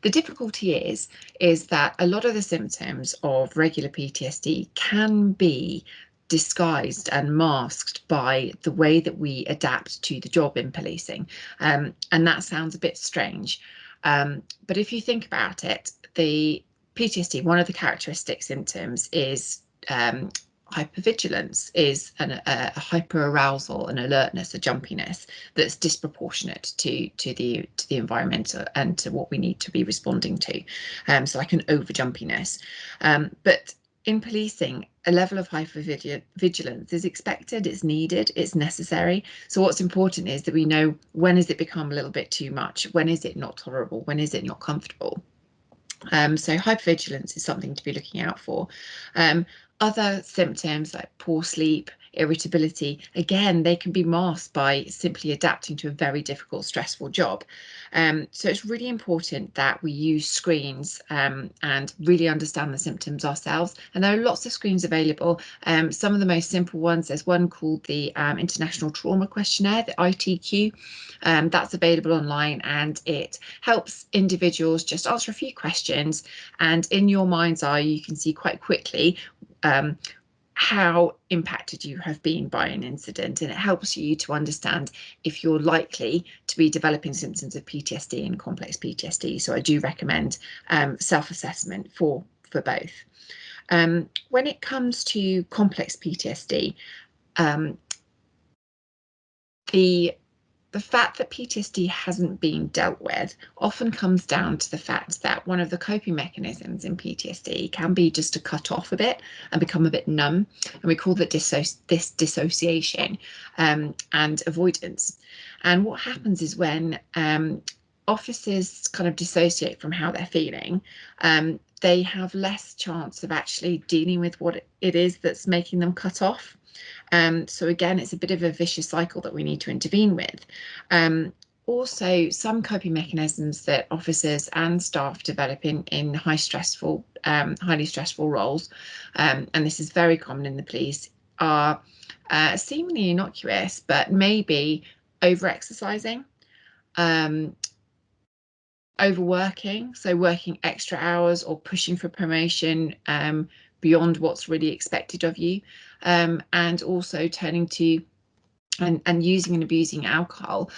The difficulty is that a lot of the symptoms of regular PTSD can be disguised and masked by the way that we adapt to the job in policing. And that sounds a bit strange. But if you think about it, the PTSD, one of the characteristic symptoms is hypervigilance, is a hyperarousal, an alertness, a jumpiness that's disproportionate to the environment and to what we need to be responding to. So like an overjumpiness. But in policing, a level of hypervigilance is expected, it's needed, it's necessary. So what's important is that we know, when has it become a little bit too much? When is it not tolerable? When is it not comfortable? So hypervigilance is something to be looking out for. Other symptoms like poor sleep, irritability, again, they can be masked by simply adapting to a very difficult, stressful job. So it's really important that we use screens and really understand the symptoms ourselves. And there are lots of screens available. Some of the most simple ones, there's one called the International Trauma Questionnaire, the ITQ. That's available online, and it helps individuals just answer a few questions. And in your mind's eye, you can see quite quickly how impacted you have been by an incident, and it helps you to understand if you're likely to be developing symptoms of PTSD and complex PTSD. So I do recommend self-assessment for both. When it comes to complex PTSD, the fact that PTSD hasn't been dealt with often comes down to the fact that one of the coping mechanisms in PTSD can be just to cut off a bit and become a bit numb. And we call that this dissociation and avoidance. And what happens is when officers kind of dissociate from how they're feeling, they have less chance of actually dealing with what it is that's making them cut off. So again, it's a bit of a vicious cycle that we need to intervene with. Also, some coping mechanisms that officers and staff develop in highly stressful roles, and this is very common in the police, are seemingly innocuous, but maybe over-exercising, overworking, so working extra hours or pushing for promotion beyond what's really expected of you, and also turning to and using and abusing alcohol.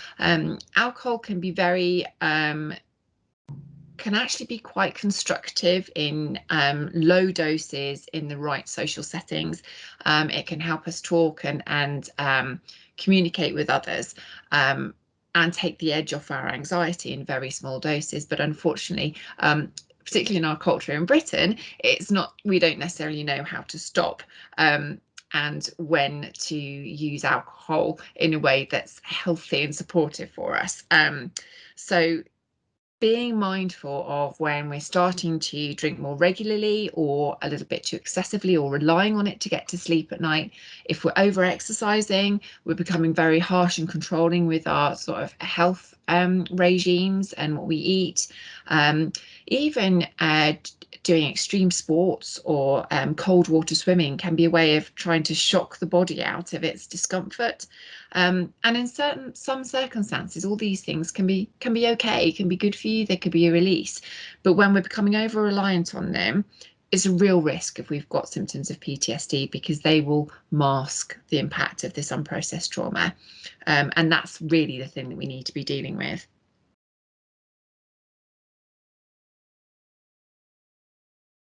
Alcohol can be can actually be quite constructive in low doses in the right social settings. It can help us talk and communicate with others, and take the edge off our anxiety in very small doses. But unfortunately, particularly in our culture in Britain, we don't necessarily know how to stop and when to use alcohol in a way that's healthy and supportive for us. So being mindful of when we're starting to drink more regularly or a little bit too excessively, or relying on it to get to sleep at night. If we're over exercising, we're becoming very harsh and controlling with our sort of health regimes and what we eat. Even doing extreme sports or cold water swimming can be a way of trying to shock the body out of its discomfort. And in some circumstances, all these things can be okay, can be good for you, they could be a release. But when we're becoming over reliant on them, it's a real risk if we've got symptoms of PTSD, because they will mask the impact of this unprocessed trauma. And that's really the thing that we need to be dealing with.